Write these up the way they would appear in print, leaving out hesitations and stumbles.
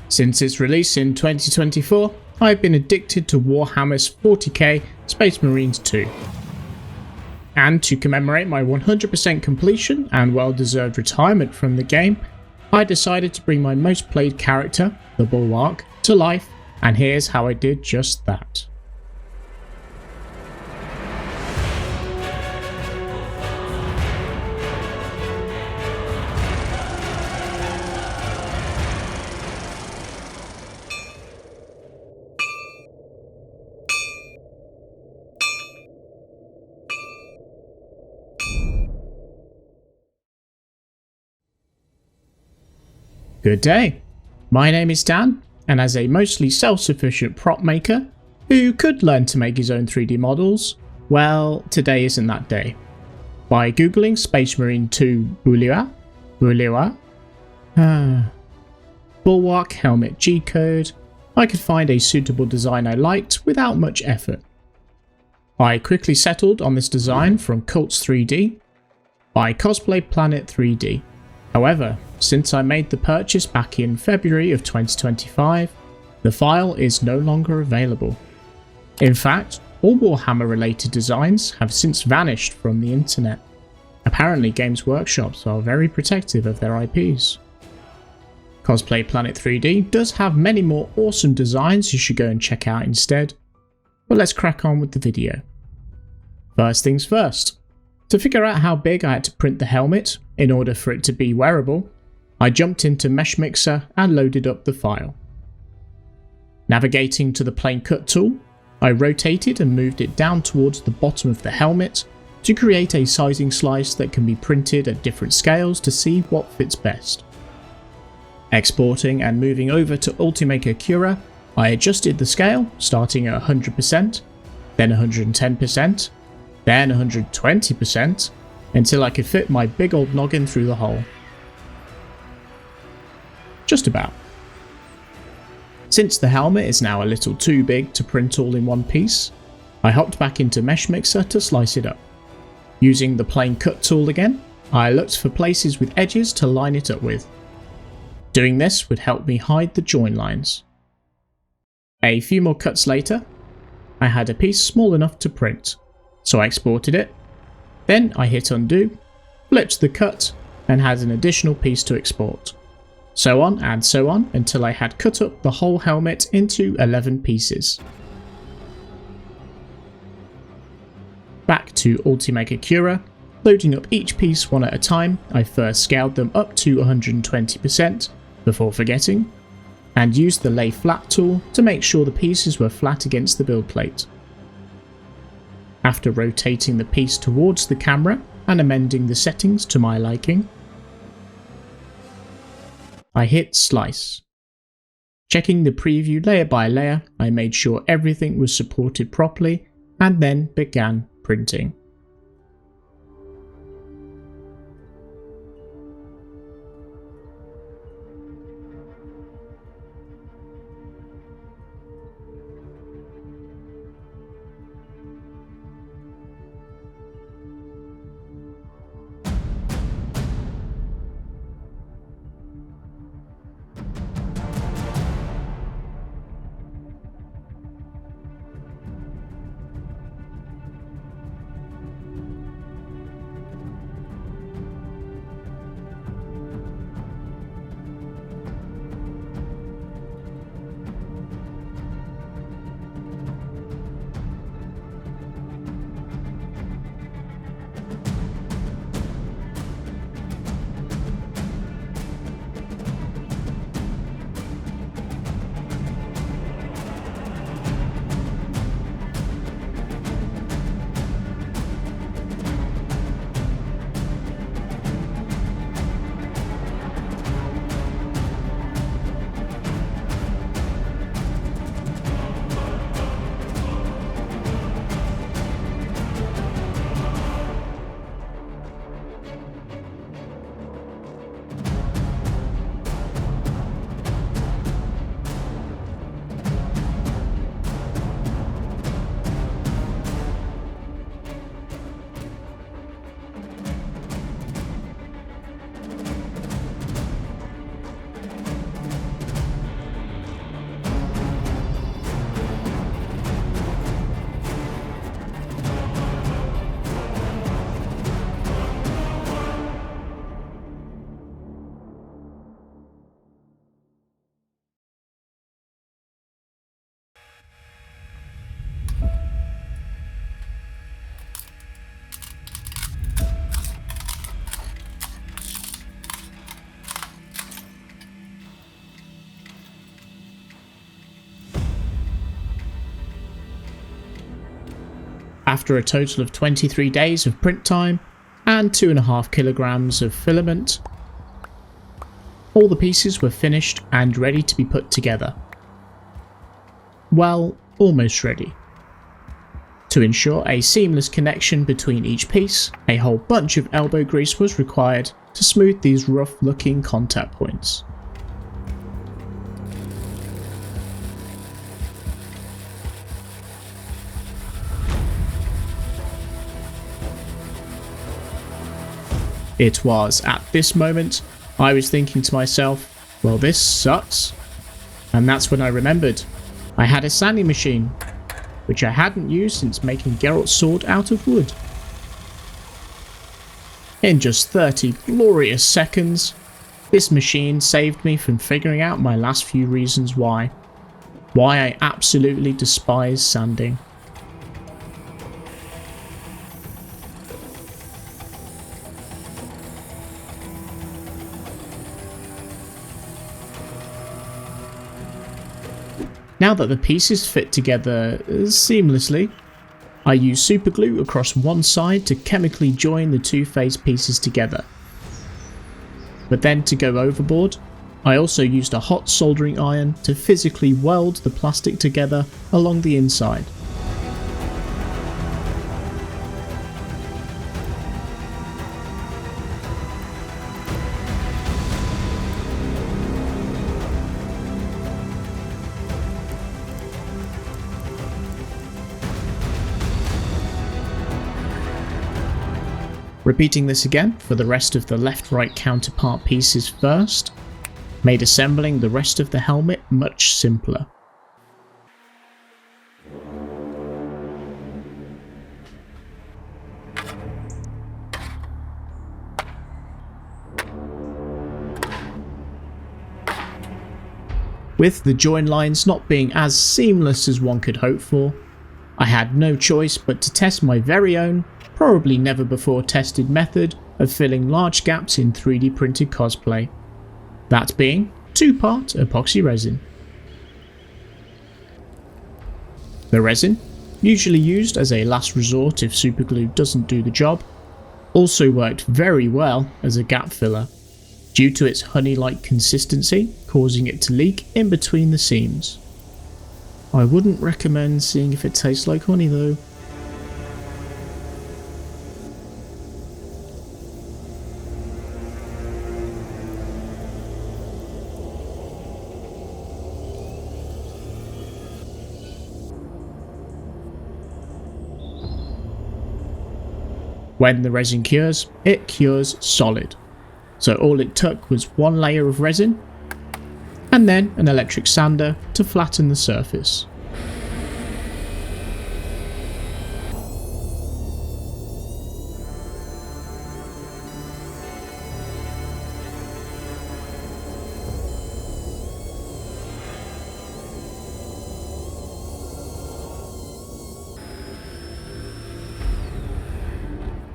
Since its release in 2024, I've been addicted to Warhammer's 40k Space Marines 2. And to commemorate my 100% completion and well-deserved retirement from the game, I decided to bring my most played character, the Bulwark, to life, and here's how I did just that. Good day, my name is Dan, and as a mostly self-sufficient prop maker, who could learn to make his own 3D models, well, today isn't that day. By googling Space Marine 2 Bulwark Helmet G-code, I could find a suitable design I liked without much effort. I quickly settled on this design from Cults 3D by Cosplay Planet 3D. However, since I made the purchase back in February of 2025, the file is no longer available. In fact, all Warhammer related designs have since vanished from the internet. Apparently Games Workshops are very protective of their IPs. Cosplay Planet 3D does have many more awesome designs you should go and check out instead, but let's crack on with the video. First things first. To figure out how big I had to print the helmet in order for it to be wearable, I jumped into Mesh Mixer and loaded up the file. Navigating to the plane cut tool, I rotated and moved it down towards the bottom of the helmet to create a sizing slice that can be printed at different scales to see what fits best. Exporting and moving over to Ultimaker Cura, I adjusted the scale starting at 100%, then 110%, then 120%, until I could fit my big old noggin through the hole. Just about. Since the helmet is now a little too big to print all in one piece, I hopped back into Mesh Mixer to slice it up. Using the plane cut tool again, I looked for places with edges to line it up with. Doing this would help me hide the join lines. A few more cuts later, I had a piece small enough to print, so I exported it. Then I hit undo, flipped the cut, and had an additional piece to export. So on and so on until I had cut up the whole helmet into 11 pieces. Back to Ultimaker Cura, loading up each piece one at a time, I first scaled them up to 120% before forgetting, and used the lay flat tool to make sure the pieces were flat against the build plate. After rotating the piece towards the camera and amending the settings to my liking, I hit slice. Checking the preview layer by layer, I made sure everything was supported properly and then began printing. After a total of 23 days of print time and 2.5 kilograms of filament, all the pieces were finished and ready to be put together. Well, almost ready. To ensure a seamless connection between each piece, a whole bunch of elbow grease was required to smooth these rough looking contact points. It was at this moment I was thinking to myself, well, this sucks. And that's when I remembered I had a sanding machine, which I hadn't used since making Geralt's sword out of wood. In just 30 glorious seconds, this machine saved me from figuring out my last few reasons why I absolutely despise sanding. Now that the pieces fit together seamlessly, I use super glue across one side to chemically join the two face pieces together. But then to go overboard, I also used a hot soldering iron to physically weld the plastic together along the inside. Repeating this again for the rest of the left-right counterpart pieces first, made assembling the rest of the helmet much simpler. With the join lines not being as seamless as one could hope for, I had no choice but to test my very own, probably never before tested method of filling large gaps in 3D printed cosplay, that being 2-part epoxy resin. The resin, usually used as a last resort if superglue doesn't do the job, also worked very well as a gap filler, due to its honey-like consistency causing it to leak in between the seams. I wouldn't recommend seeing if it tastes like honey though. When the resin cures, it cures solid. So all it took was one layer of resin, and then an electric sander to flatten the surface.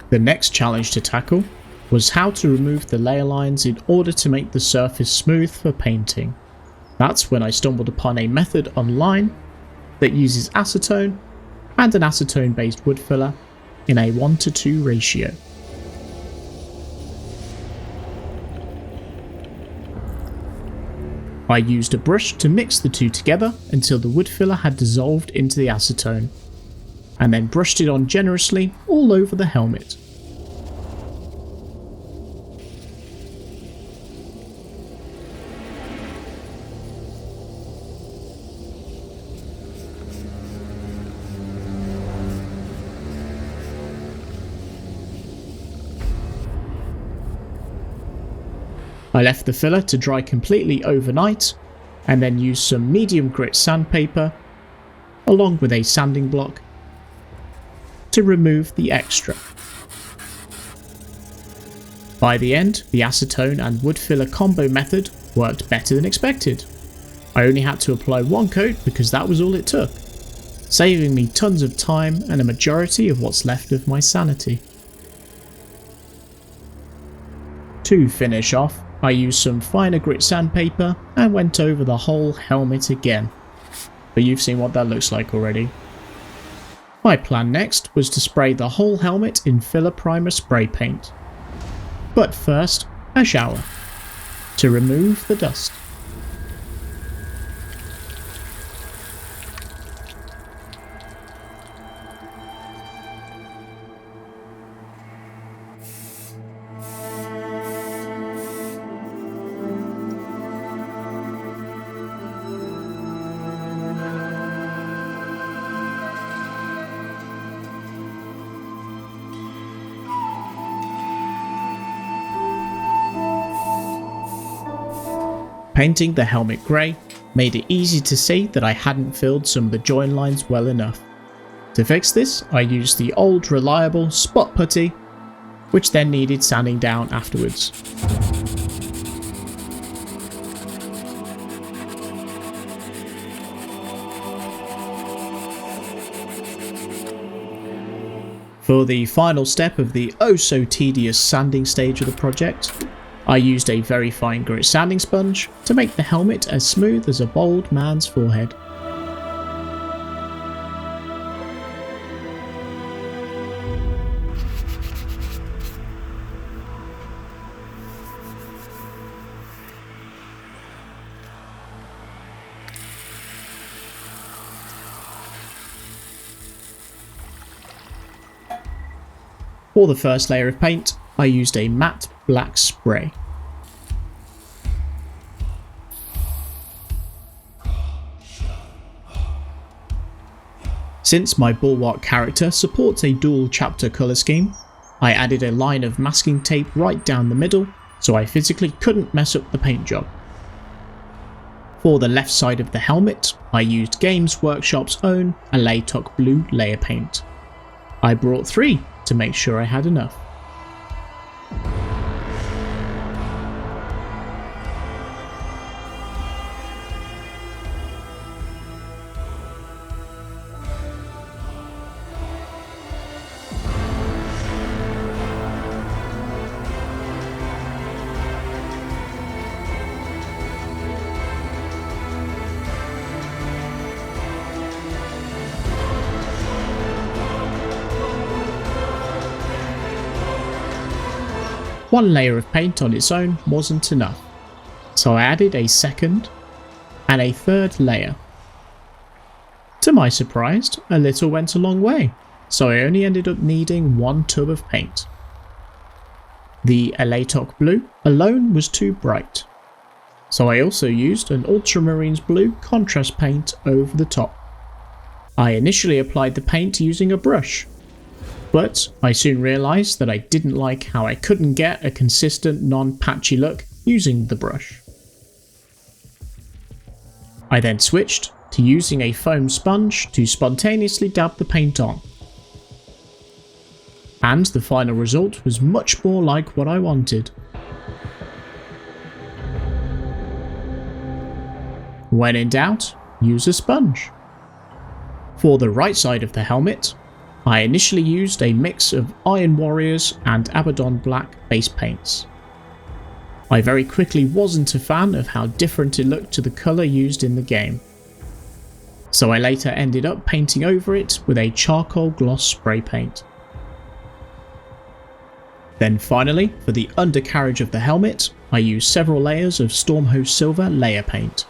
The next challenge to tackle was how to remove the layer lines in order to make the surface smooth for painting. That's when I stumbled upon a method online that uses acetone and an acetone based wood filler in a 1:2 ratio. I used a brush to mix the two together until the wood filler had dissolved into the acetone, and then brushed it on generously all over the helmet. I left the filler to dry completely overnight, and then used some medium grit sandpaper, along with a sanding block, to remove the extra. By the end, the acetone and wood filler combo method worked better than expected. I only had to apply one coat because that was all it took, saving me tons of time and a majority of what's left of my sanity. To finish off, I used some finer grit sandpaper and went over the whole helmet again, but you've seen what that looks like already. My plan next was to spray the whole helmet in filler primer spray paint. But first, a shower, to remove the dust. Painting the helmet grey made it easy to see that I hadn't filled some of the join lines well enough. To fix this, I used the old reliable spot putty, which then needed sanding down afterwards. For the final step of the oh so tedious sanding stage of the project, I used a very fine grit sanding sponge to make the helmet as smooth as a bald man's forehead. For the first layer of paint, I used a matte black spray. Since my Bulwark character supports a dual chapter colour scheme, I added a line of masking tape right down the middle so I physically couldn't mess up the paint job. For the left side of the helmet, I used Games Workshop's own Alatok Blue layer paint. I brought 3 to make sure I had enough. One layer of paint on its own wasn't enough, so I added a second and a third layer. To my surprise, a little went a long way, so I only ended up needing 1 tub of paint. The Alatok Blue alone was too bright, so I also used an Ultramarines Blue contrast paint over the top. I initially applied the paint using a brush, but I soon realised that I didn't like how I couldn't get a consistent non-patchy look using the brush. I then switched to using a foam sponge to spontaneously dab the paint on. And the final result was much more like what I wanted. When in doubt, use a sponge. For the right side of the helmet, I initially used a mix of Iron Warriors and Abaddon Black base paints. I very quickly wasn't a fan of how different it looked to the colour used in the game, so I later ended up painting over it with a charcoal gloss spray paint. Then finally, for the undercarriage of the helmet, I used several layers of Stormhost Silver layer paint.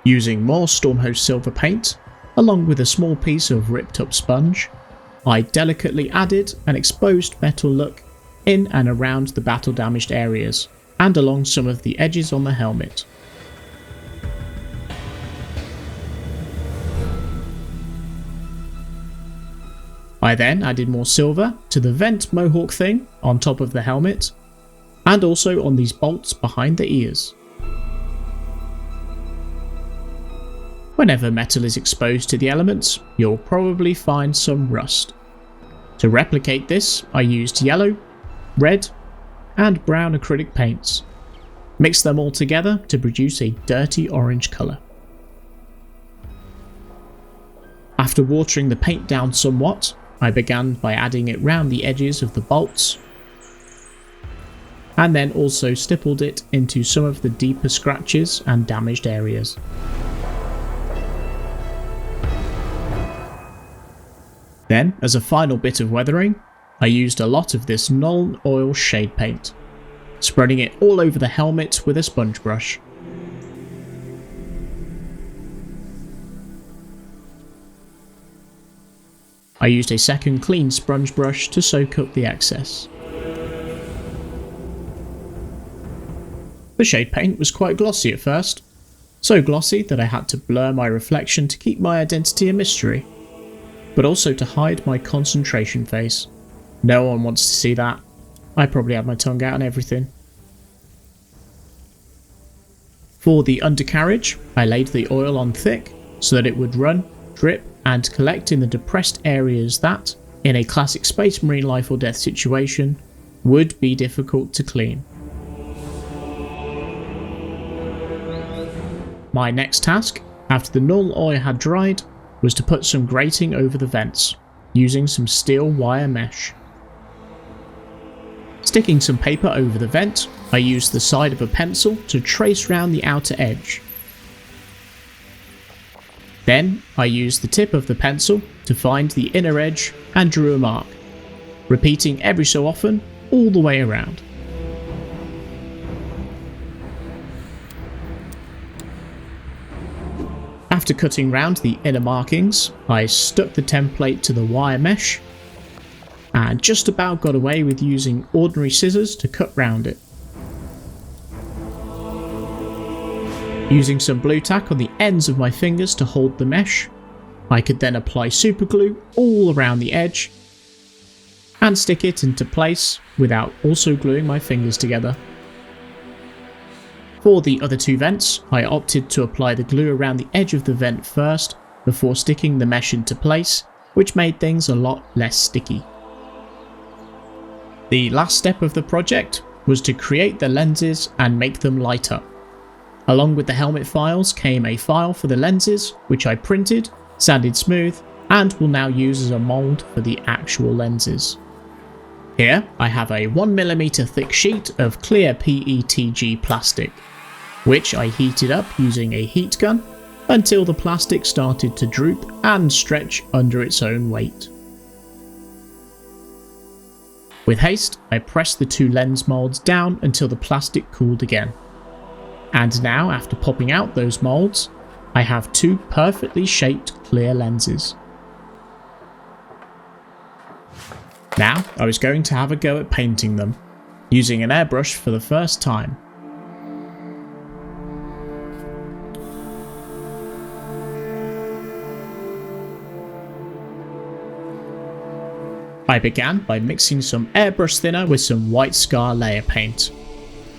Using more Stormhost Silver paint, along with a small piece of ripped up sponge, I delicately added an exposed metal look in and around the battle damaged areas, and along some of the edges on the helmet. I then added more silver to the vent mohawk thing on top of the helmet, and also on these bolts behind the ears. Whenever metal is exposed to the elements, you'll probably find some rust. To replicate this, I used yellow, red, and brown acrylic paints. Mixed them all together to produce a dirty orange colour. After watering the paint down somewhat, I began by adding it round the edges of the bolts and then also stippled it into some of the deeper scratches and damaged areas. Then, as a final bit of weathering, I used a lot of this Nuln Oil shade paint, spreading it all over the helmet with a sponge brush. I used a second clean sponge brush to soak up the excess. The shade paint was quite glossy at first, so glossy that I had to blur my reflection to keep my identity a mystery, but also to hide my concentration face. No one wants to see that. I probably had my tongue out and everything. For the undercarriage, I laid the oil on thick so that it would run, drip, and collect in the depressed areas that, in a classic Space Marine life or death situation, would be difficult to clean. My next task, after the Nuln Oil had dried, was to put some grating over the vents, using some steel wire mesh. Sticking some paper over the vent, I used the side of a pencil to trace round the outer edge. Then I used the tip of the pencil to find the inner edge and drew a mark, repeating every so often all the way around. After cutting round the inner markings, I stuck the template to the wire mesh and just about got away with using ordinary scissors to cut round it. Using some blue tack on the ends of my fingers to hold the mesh, I could then apply super glue all around the edge and stick it into place without also gluing my fingers together. For the other two vents, I opted to apply the glue around the edge of the vent first before sticking the mesh into place, which made things a lot less sticky. The last step of the project was to create the lenses and make them light up. Along with the helmet files came a file for the lenses, which I printed, sanded smooth, and will now use as a mould for the actual lenses. Here I have a 1mm thick sheet of clear PETG plastic, which I heated up using a heat gun until the plastic started to droop and stretch under its own weight. With haste, I pressed the two lens moulds down until the plastic cooled again. And now, after popping out those moulds, I have two perfectly shaped clear lenses. Now, I was going to have a go at painting them, using an airbrush for the first time. I began by mixing some airbrush thinner with some white scar layer paint,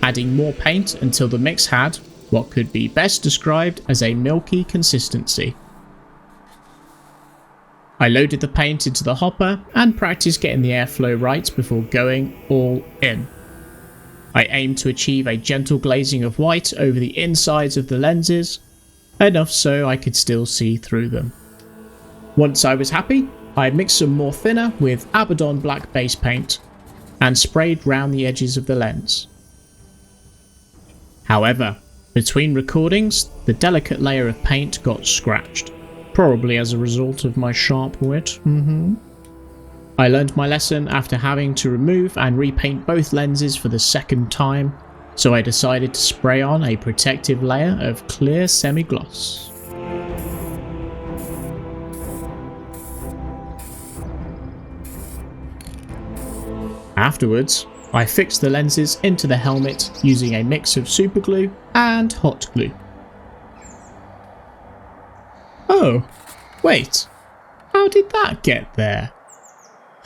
adding more paint until the mix had what could be best described as a milky consistency. I loaded the paint into the hopper and practiced getting the airflow right before going all in. I aimed to achieve a gentle glazing of white over the insides of the lenses, enough so I could still see through them. Once I was happy, I mixed some more thinner with Abaddon black base paint and sprayed round the edges of the lens. However, between recordings, the delicate layer of paint got scratched, probably as a result of my sharp wit. I learned my lesson after having to remove and repaint both lenses for the second time, so I decided to spray on a protective layer of clear semi-gloss. Afterwards, I fixed the lenses into the helmet using a mix of super glue and hot glue. Oh, wait, how did that get there?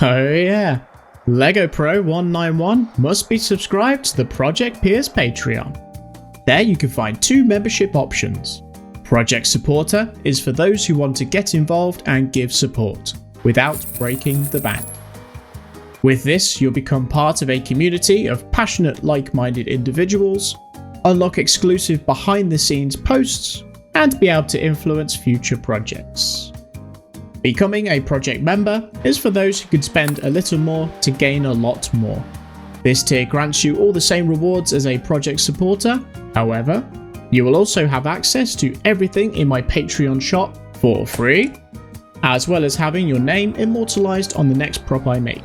Oh yeah, Lego Pro 191 must be subscribed to the Project Piers Patreon. There you can find two membership options. Project Supporter is for those who want to get involved and give support, without breaking the bank. With this, you'll become part of a community of passionate, like-minded individuals, unlock exclusive behind-the-scenes posts, and be able to influence future projects. Becoming a project member is for those who can spend a little more to gain a lot more. This tier grants you all the same rewards as a project supporter. However, you will also have access to everything in my Patreon shop for free, as well as having your name immortalized on the next prop I make.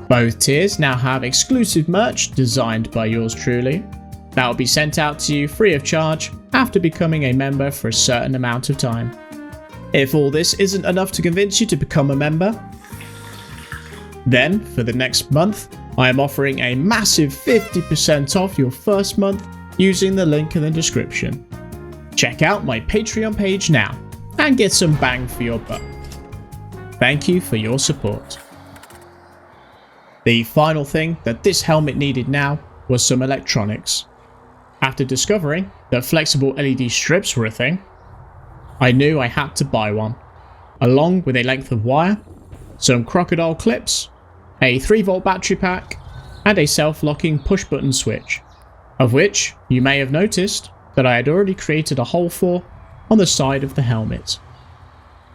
Both tiers now have exclusive merch designed by yours truly that will be sent out to you free of charge after becoming a member for a certain amount of time. If all this isn't enough to convince you to become a member, then for the next month I am offering a massive 50% off your first month using the link in the description. Check out my Patreon page now and get some bang for your buck. Thank you for your support. The final thing that this helmet needed now was some electronics. After discovering that flexible LED strips were a thing, I knew I had to buy one, along with a length of wire, some crocodile clips, a 3-volt battery pack, and a self-locking push-button switch, of which you may have noticed that I had already created a hole for on the side of the helmet.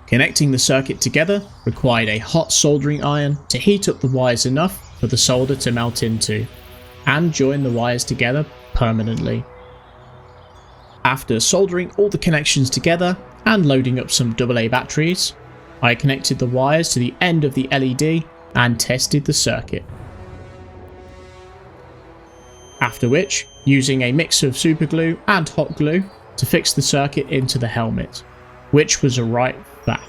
Connecting the circuit together required a hot soldering iron to heat up the wires enough for the solder to melt into, and join the wires together permanently. After soldering all the connections together and loading up some AA batteries, I connected the wires to the end of the LED and tested the circuit. After which, using a mix of super glue and hot glue to fix the circuit into the helmet, which was a right faff.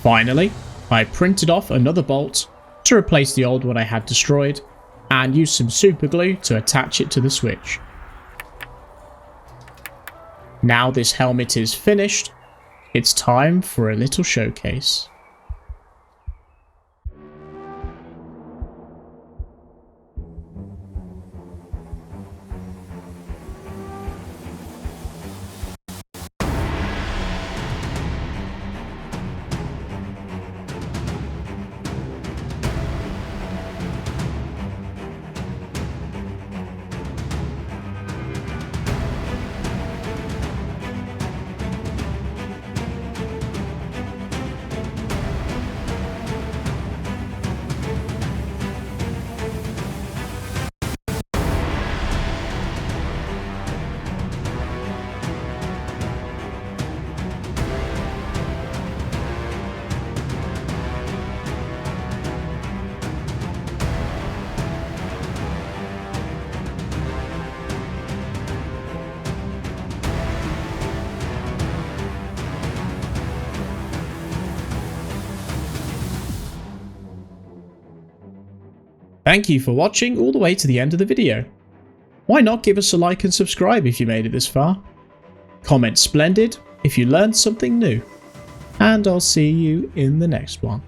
Finally, I printed off another bolt to replace the old one I had destroyed and used some super glue to attach it to the switch. Now this helmet is finished, it's time for a little showcase. Thank you for watching all the way to the end of the video. Why not give us a like and subscribe if you made it this far? Comment splendid if you learned something new. And I'll see you in the next one.